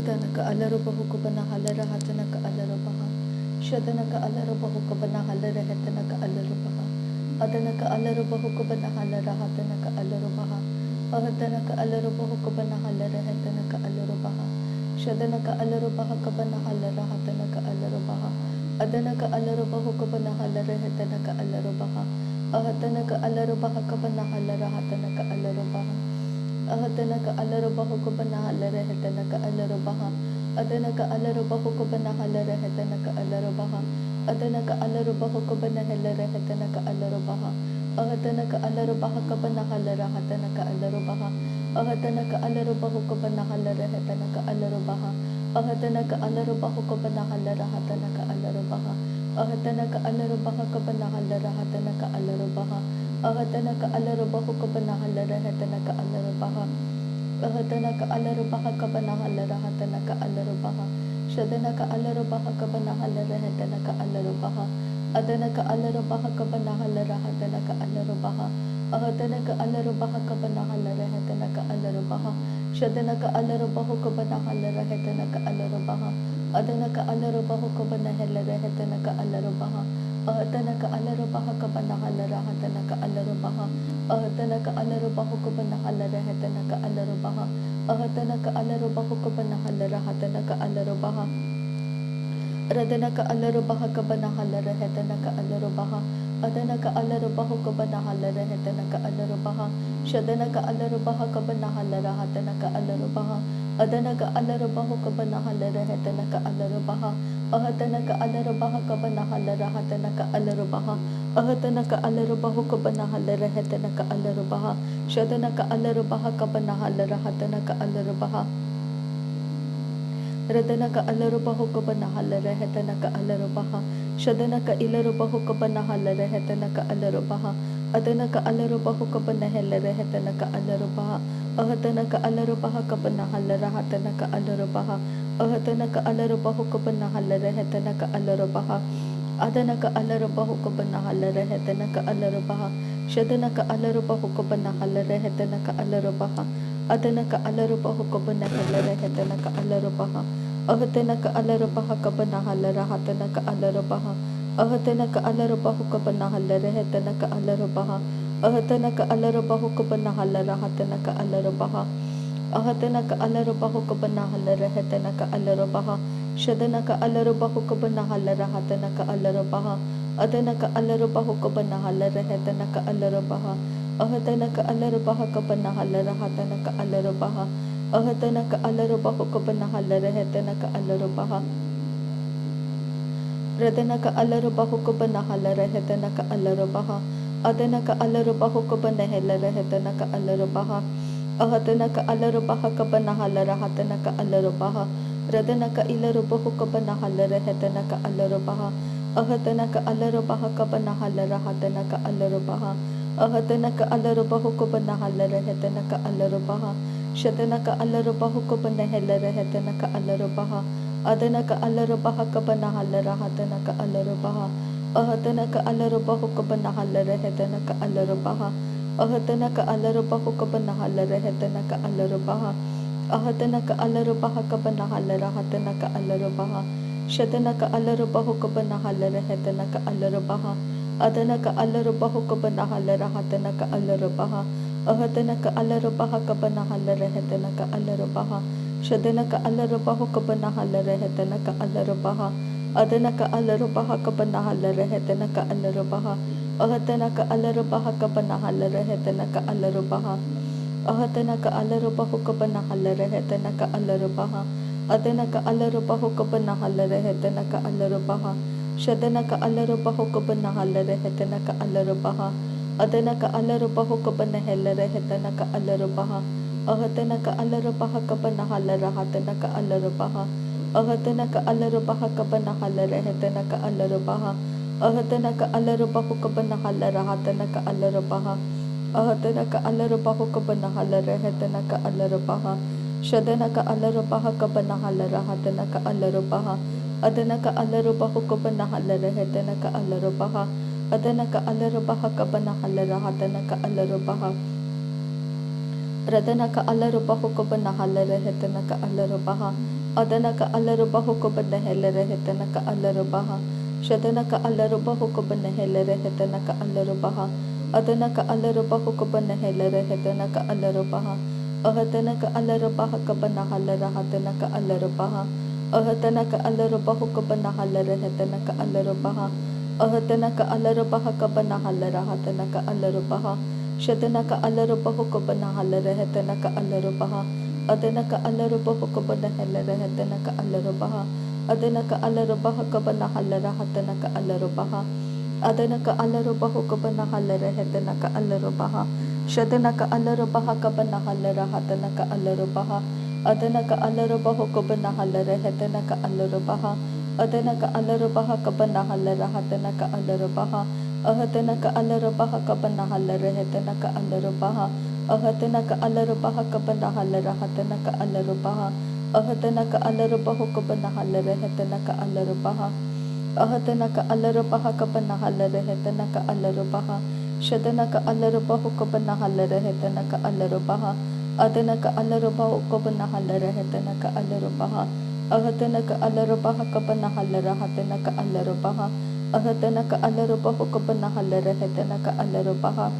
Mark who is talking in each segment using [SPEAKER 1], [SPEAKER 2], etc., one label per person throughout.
[SPEAKER 1] Adanaka alarubahu kubana halara hatanaka alarubaha. Shadanaka alarubahu kubana halara hatanaka alarubaha. Adanaka alarubahu kubana halara hatanaka alarubaha. Ahadanaka alarubahu kubana halara hatanaka alarubaha. Shadanaka alarubaha kubana halara hatanaka alarubaha. Adanaka alarubahu kubana halara hatanaka alarubaha. Ahadanaka alarubaha kubana halara hatanaka alarubaha. Ahadanaka alarubahu kubana halara hatanaka alarubaha. Adanaka alarubahu kubana halara hatanaka alarubaha. Adanaka alarubahu kubana halara hatanaka alarubaha. Ahadanaka alarubaha kubana halara hatanaka alarubaha. Ahadanaka alarubahu kubana halara hatanaka alarubaha. Ahadanaka alarubahu kubana halara hatanaka alarubaha. Ahadanaka alarubaha kubana halara hatanaka alarubaha. Ahadanaka alarubahu kubana halara hatanaka alarubaha. Ahadanaka alarubaha kubana halara hatanaka alarubaha. Shadanaka alarubaha kubana halara hatanaka alarubaha. Adanaka alarubaha kubana halara hatanaka alarubaha. Ahadanaka alarubaha kubana halara hatanaka alarubaha. Shadanaka alarubahu kubana halara hatanaka alarubaha. Adanaka alarubahu kubana halara hatanaka alarubaha. Ahadanaka alarubaha kubana halara hatanaka alarubaha. Ahadanaka alarubahu kubana halara hatanaka alarubaha. Ahadanaka alarubahu kubana halara hatanaka alarubaha. Radanaka alarubaha kubana halara hatanaka alarubaha. Adanaka alarubahu kubana halara hatanaka alarubaha. Shadanaka alarubaha kubana halara hatanaka alarubaha. Adanaka alarubahu kubana halara hatanaka alarubaha. Ahadanaka alarubaha kubana halara hatanaka alarubaha. Ahadanaka alarubahu kubana halara hatanaka alarubaha. Shadanaka alarubaha kubana halara hatanaka alarubaha. Radanaka alarubahu kubana halara hatanaka alarubaha. Shadanaka ilarubahu kubana halara hatanaka alarubaha. Adanaka alarubahu kubana halara hatanaka alarubaha. Ahadanaka alarubaha kubana halara hatanaka alarubaha. Ahadanaka alarubahu kubana halara hatanaka alarubaha. Adanaka alarubahu kubana halara hatanaka alarubaha. Shadanaka alarubahu kubana halara hatanaka alarubaha. Adanaka alarubahu kubana halara hatanaka alarubaha. Ahadanaka alarubaha kubana halara hatanaka alarubaha. Ahadanaka alarubahu kubana halara hatanaka alarubaha. Ahadanaka alarubahu kubana halara hatanaka alarubaha. Ahadanaka alarubahu kubana halara hatanaka alarubaha. Shadanaka alarubahu kubana halara hatanaka alarubaha. Adanaka alarubahu kubana halara hatanaka alarubaha. Ahadanaka alarubaha kubana halara hatanaka alarubaha. Ahadanaka alarubahu kubana halara hatanaka alarubaha. Radanaka alarubahu kubana halara hatanaka alarubaha. Adanaka alarubahu kubana halara hatanaka alarubaha. Ahadanaka alarubaha kubana halara hatanaka alarubaha. Radanaka ilarubahu kubana halara hatanaka alarubaha. Ahadanaka alarubaha kubana halara hatanaka alarubaha. Ahadanaka alarubahu kubana halara hatanaka alarubaha. Shadanaka alarubahu kubana halara hatanaka alarubaha. Adanaka alarubaha kubana halara hatanaka alarubaha. Ahadanaka alarubahu kubana halara hatanaka alarubaha. Ahadanaka alarubahu kubana halara hatanaka alarubaha. Ahadanaka alarubaha kubana halara hatanaka alarubaha. Shadanaka alarubahu kubana halara hatanaka alarubaha. Adanaka alarubahu kubana halara hatanaka alarubaha. Ahadanaka alarubaha kubana halara hatanaka alarubaha. Shadanaka alarubahu kubana halara hatanaka alarubaha. Adanaka alarubaha kubana halara hatanaka alarubaha. Ahadanaka alarubaha kubana halara hatanaka alarubaha. Ahadanaka alarubahu kubana halara hatanaka alarubaha. Adanaka alarubahu kubana halara hatanaka alarubaha. Shadanaka alarubahu kubana halara hatanaka alarubaha. Adanaka alarubahu kubana halara hatanaka alarubaha. Ahadanaka alarubaha kubana halara hatanaka alarubaha. Ahadanaka alarubaha kubana halara hatanaka alarubaha. Ahadanaka alarubahu kubana halara hatanaka alarubaha. Ahadanaka alarubahu kubana halara hatanaka alarubaha. Shadanaka alarubaha kubana halara hatanaka alarubaha. Adanaka alarubahu kubana halara hatanaka alarubaha. Adanaka alarubaha kubana halara hatanaka alarubaha. Radanaka alarubahu kubana halara hatanaka alarubaha. Adana ka alaruba hukubana helere hetana ka alarubaha. Shadana ka alaruba hukubana helere hetana ka alarubaha. Adana ka alaruba hukubana helere hetana ka alarubaha. Ahatana ka alarubaha kabana halara hatana ka alarubaha. Ahatana ka alaruba hukubana halere hetana ka alarubaha. Ahatana ka alarubaha kabana halara hatana ka alarubaha. Shadana ka alaruba hukubana halere hetana ka alarubaha. Adana ka alaruba hukubana helere hetana ka alarubaha. Adana ka alarubaha kabana halara hatana ka alarubaha. Adana ka alaruba hukubana halere hetana ka alarubaha. Shadana ka alarubaha kabana halara hatana ka alarubaha. Adana ka alaruba hukubana halere hetana ka alarubaha. Adana ka alarubaha kabana halara hatana ka alarubaha. Ahatana ka alarubaha kabana halere hetana ka alarubaha. Ahatana ka alarubaha kabana halara hatana ka alarubaha. Ahatana ka alarubaha kabana halere hetana ka alarubaha. Ahatana ka alarubaha kabana halere hetana ka alarubaha. Shadana ka alarubaha kabana halere hetana ka alarubaha. Adana ka alarubaha kabana halere hetana ka alarubaha. Ahatana ka alarubaha kabana halara hatana ka alarubaha. Ahatana ka alarubaha kabana halere hetana ka alarubaha.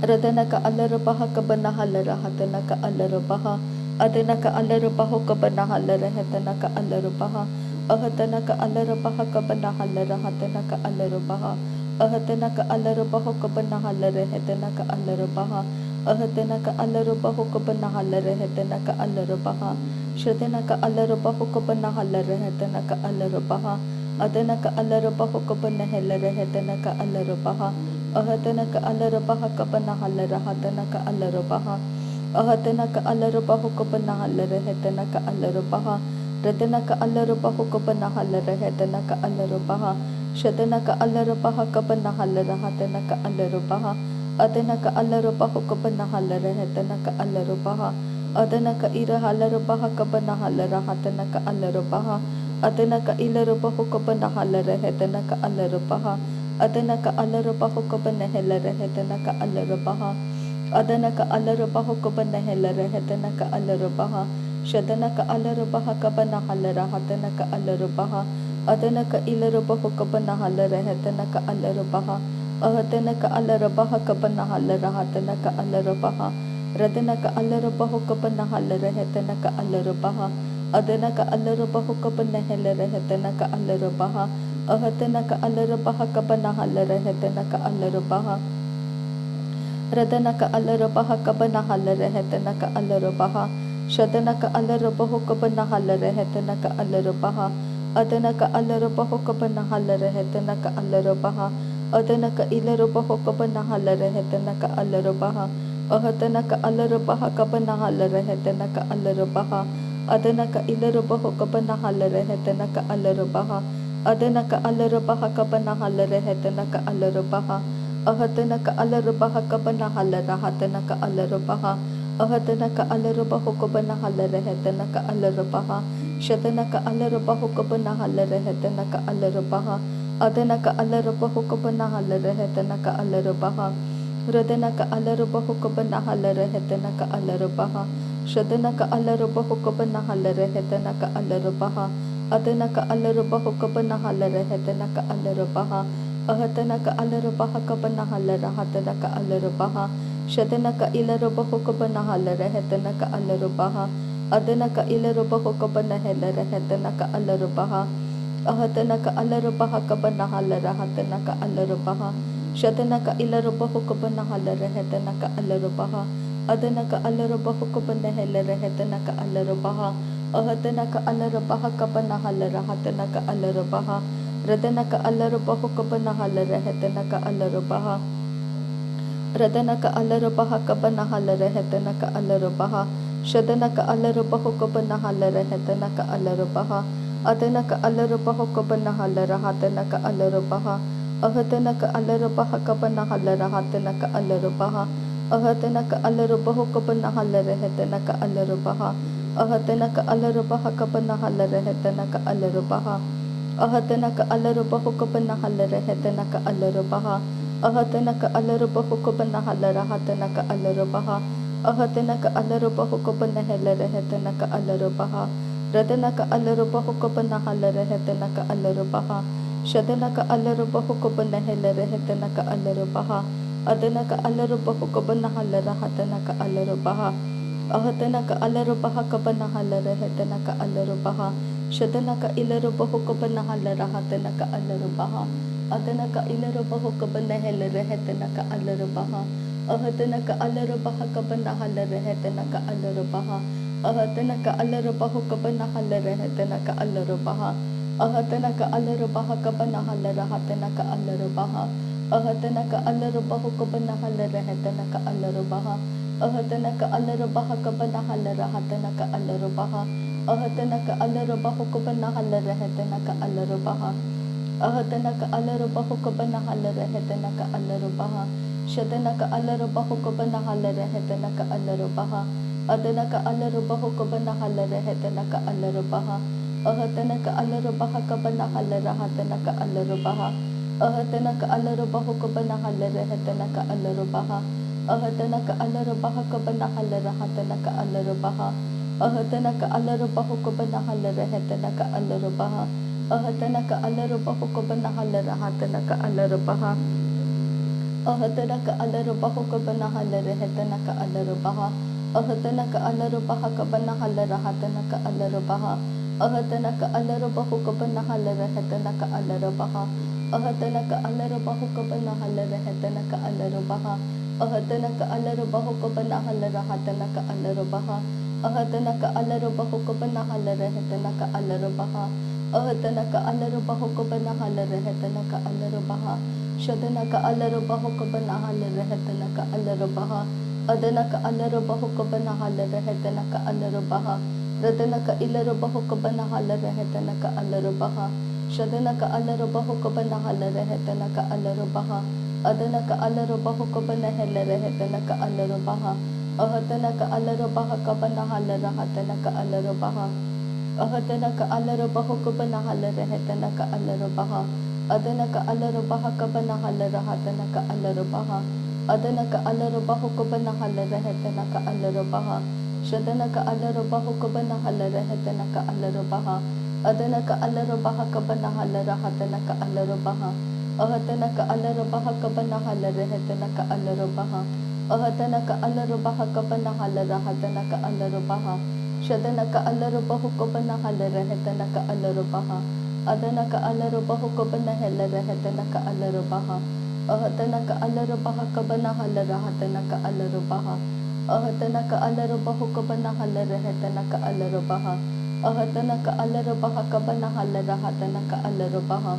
[SPEAKER 1] Radana ka alarubaha kabana halara hatana ka alarubaha. Adana ka alarubaha kabana halara hetana ka alarubaha. Ahatana ka alarubaha kabana halara hatana ka alarubaha. Ahatana ka alarubaha kabana halara hetana ka alarubaha. Ahatana ka alarubaha kabana halara hetana ka alarubaha. Shadana ka alarubaha kabana halara hetana ka alarubaha. Adana ka alarubaha kabana halara hetana ka alarubaha. Ahatana ka alarubaha kabana halara hatana ka alarubaha. Ahatana ka alarubaha kabana halara hetana ka alarubaha. Radana ka alarubaha kabana halara hetana ka alarubaha. Shadana ka alarubaha kabana halara hatana ka alarubaha. Adana ka alarubaha kabana halara hetana ka alarubaha. Adana ka ira halarubaha kabana halara hatana ka alarubaha. Adana ka ilarubaha kabana halara hetana ka alarubaha. Adana ka alarubaha kabana helere hetana ka alarubaha. Adana ka alarubaha kabana helere hetana ka alarubaha. Shadana ka alarubaha kabana halara hatana ka alarubaha. Adana ka ilarubaha kabana halara hetana ka alarubaha. Ahatana ka alarubaha kabana halara hatana ka alarubaha. Radana ka alarubaha kabana halara hetana ka alarubaha. Adana ka alarubaha kabana helere hetana ka alarubaha. Ahatana ka alarubaha kabana halara hetana ka alarubaha. Radana ka alarubaha kabana halara hetana ka alarubaha. Shadana ka alarubaha kabana halara hetana ka alarubaha. Adana ka alarubaha kabana halara hetana ka alarubaha. Adana ka ilarubaha kabana halara hetana ka alarubaha. Ahatana ka alarubaha kabana halara hetana ka alarubaha. Adana ka ilarubaha kabana halara hetana ka alarubaha. Adana ka alarubaha kabana halara hetana ka alarubaha. Ahatana ka alarubaha kabana halara hatana ka alarubaha. Ahatana ka alarubaha kabana halara hetana ka alarubaha. Shadana ka alarubaha kabana halara hetana ka alarubaha. Adana ka alarubaha kabana halara hetana ka alarubaha. Radana ka alarubaha kabana halara hetana ka alarubaha. Shadana ka alarubaha kabana halara hetana ka alarubaha. Adana ka alarubaha kabana halara hetana ka alarubaha. Ahatana ka alarubaha kabana halara hatana ka alarubaha. Shadana ka ilarubaha kabana halara hetana ka alarubaha. Adana ka ilarubaha kabana halara hetana ka alarubaha. Ahatana ka alarubaha kabana halara hatana ka alarubaha. Shadana ka ilarubaha kabana halara hetana ka alarubaha. Adana ka alarubaha kabana halara hetana ka alarubaha. Ahatana ka alarubaha kabana halara hatana ka alarubaha. Radana ka alarubaha kabana halara hetana ka alarubaha. Radana ka alarubaha kabana halara hetana ka alarubaha. Shadana ka alarubaha kabana halara hetana ka alarubaha. Adana ka alarubaha kabana halara hatana ka alarubaha. Ahatana ka alarubaha kabana halara hatana ka alarubaha. Ahatana ka alarubaha kabana halara hetana ka alarubaha. Ahatana ka alarubaha kabana halara hetana ka alarubaha. Ahatana ka alarubaha kabana halara hetana ka alarubaha. Ahatana ka alarubaha kabana halara hatana ka alarubaha. Ahadana ka alaro bahu ko bana helere hetana ka alaro baha. Radana ka alaro bahu ko bana halere hetana ka alaro baha. Shadana ka alaro bahu ko bana helere hetana ka alaro baha. Adana ka alaro bahu ko bana halera hatana ka alaro baha. Ahadana ka alaro baha ka bana halere hetana ka alaro baha. Shadana ka ilaro bahu ko bana halera hatana ka alaro baha. Adana ka ilaro bahu ko bana helere hetana ka alaro baha. Ahadana ka alaro baha ka bana halere hetana ka alaro baha. Ahadana ka alaro bahu ka bana halere hetana ka alaro baha. Ahadana ka alaro baha ka bana halere hatana ka alaro baha. Ahadana ka alaro bahu ka bana halere hetana ka alaro baha. Ahadana ka alaro baha ka bana halere hatana ka alaro baha. Ahadana ka alaro bahu ka bana halere hetana ka alaro baha. Ahadana ka alaro bahu ka bana halere hetana ka alaro baha. Shadana ka alaro bahu ka bana halere hetana ka alaro baha. Adana ka alaro bahu ka bana halere hetana ka alaro baha. Ahadana ka alaro baha ka bana halere hatana ka alaro baha. Ahadana ka alaro bahu ka bana halere hetana ka alaro baha. Ahadana ka alaro baha ka bana halere hatana ka alaro baha. Ahadana ka alaro bahu ka bana halere hetana ka alaro baha. Ahadana ka alaro bahu ka bana halere hatana ka alaro baha. Ahadana ka alaro bahu ka bana halere hetana ka alaro baha. Ahadana ka alaro baha ka bana halere hatana ka alaro baha. Ahadana ka alaro bahu ka bana halere hetana ka alaro baha. Ahadana ka alaro bahu ka bana halere hetana ka alaro baha. Ahadana ka alaro bahu ka bana halere hatana ka alaro baha. Ahadana ka alaro bahu ka bana halere hetana ka alaro baha. Ahadana ka alaro bahu ka bana halere hetana ka alaro baha. Shadana ka alaro bahu ka bana halere hetana ka alaro baha. Adana ka alaro bahu ka bana halere hetana ka alaro baha. Radana ka ilaro bahu ka bana halere hetana ka alaro baha. Shadana ka alaro bahu ka bana halere hetana ka alaro baha. Adana ka alaro bahu ka bana helere hetana ka alaro baha. Ahadana ka alaro baha ka bana halere hatana ka alaro baha. Ahadana ka alaro bahu ka bana halere hetana ka alaro baha. Adana ka alaro baha ka bana halere hatana ka alaro baha. Adana ka alaro bahu ka bana halere hetana ka alaro baha. Shadana ka alaro bahu ka bana halere hetana ka alaro baha. Adana ka alaro baha ka bana halere hatana ka alaro baha. Ahadana ka alaro baha ka bana halere hetana ka alaro baha. Ahadana ka alaro baha ka bana halere hatana ka alaro baha. Shadana ka alaro bahu ka bana halere hetana ka alaro baha. Adana ka alaro bahu ka bana helere hetana ka alaro baha. Ahadana ka alaro baha ka bana halere hatana ka alaro baha. Ahadana ka alaro bahu ka bana halere hetana ka alaro baha. Ahadana ka alaro baha ka bana halere hatana ka alaro baha.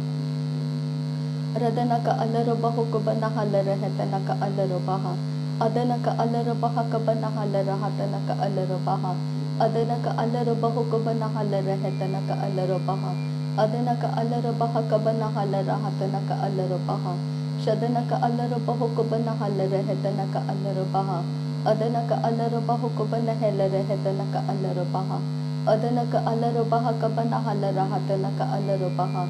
[SPEAKER 1] Radana ka alaro bahu ka bana halere hetana ka alaro baha. Adana ka alaro baha ka bana halere hatana ka alaro baha. Adana ka alaro bahu ka bana halere hetana ka alaro baha. Adana ka alaro baha ka bana halere hatana ka alaro baha. Shadana ka alaro bahu ka bana halere hetana ka alaro baha. Adana ka alaro bahu ka bana helere hetana ka alaro baha. Adana ka alaro baha ka bana halere hatana ka alaro baha.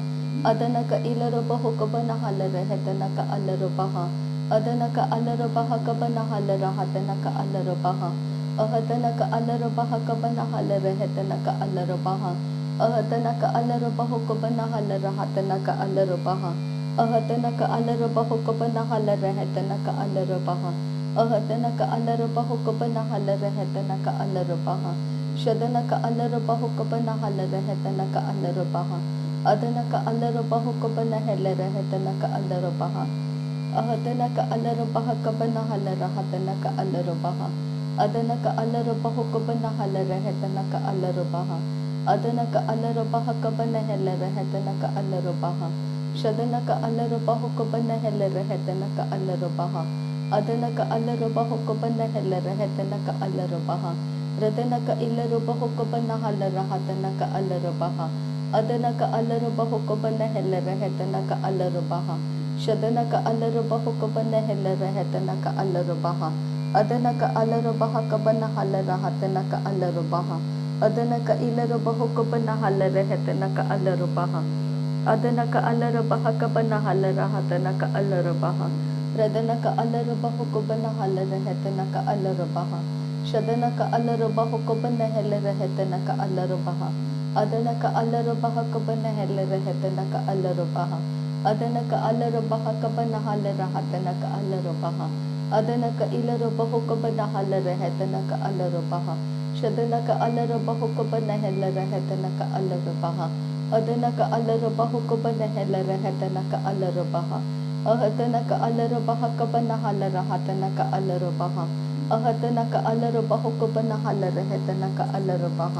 [SPEAKER 1] Adana ka ilaro bahu ka bana halere hetana ka alaro baha. Adana ka alaro baha ka bana halere hatana ka alaro baha. Ahadana ka alaro baha ka bana halere hetana ka alaro baha. Ahadana ka alaro bahu ka bana halere hatana ka alaro baha. Ahadana ka alaro bahu ka bana halere hetana ka alaro baha. Ahadana ka alaro bahu ka bana halere hetana ka alaro baha. Shadana ka alaro bahu ka bana halere hetana ka alaro baha. Adana ka alaro bahu ka bana helere hetana ka alaro baha. Ahadana ka alaro baha ka bana halere hatana ka alaro baha. Adana ka alaro bahu ka bana halere hetana ka alaro baha. Adana ka alaro baha ka bana helere hetana ka alaro baha. Shadana ka alaro bahu ka bana helere hetana ka alaro baha. Adana ka alaro bahu ka bana helere hetana ka alaro baha. Radana ka ilaro bahu ka bana halere hatana ka alaro baha. Adana ka alaro bahu ka bana helere hetana ka alaro baha. Shadana ka alaro bahu ka bana helere hetana ka alaro baha. Adana ka alaro baha ka bana halere hatana ka alaro baha. Adana ka ilaro bahu ka bana halere hetana ka alaro baha. Adana ka alaro baha ka bana halere hatana ka alaro baha. Radana ka alaro bahu ka bana halere hetana ka alaro baha. शदनक अलरबह कबनहल रहतनक अलरबह अदनक अलरबह कबनहल रहतनक अलरबह अदनक अलरबह कबनहल रहतनक अलरबह अदनक इलरबह कबनहल रहतनक अलरबह शदनक अलरबह कबनहल रहतनक अलरबह अदनक अलरबह कबनहल रहतनक अलरबह अहतनक अलरबह कबनहल रहतनक अलरबह अहतनक अलरबह कबनहल रहतनक अलरबह।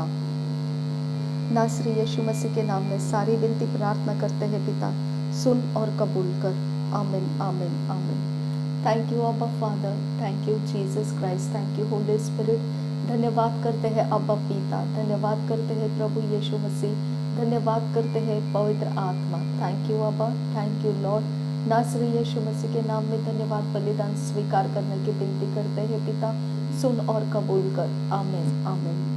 [SPEAKER 1] नासरी यीशु मसीह के नाम में सारी विनती प्रार्थना करते हैं पिता, सुन और कबूल कर। आमीन आमीन आमीन। थैंक यू अब्बा father, thank you Jesus Christ, thank you Holi spirit. धन्यवाद करते हैं अब्बा पिता, धन्यवाद करते हैं प्रभु यीशु मसीह, धन्यवाद करते हैं पवित्र आत्मा। थैंक यू अब्बा, थैंक यू लॉर्ड। नासरी यीशु मसीह के नाम में धन्यवाद बलिदान स्वीकार करने की विनती करते हैं पिता, सुन और कबूल कर। आमीन आमीन।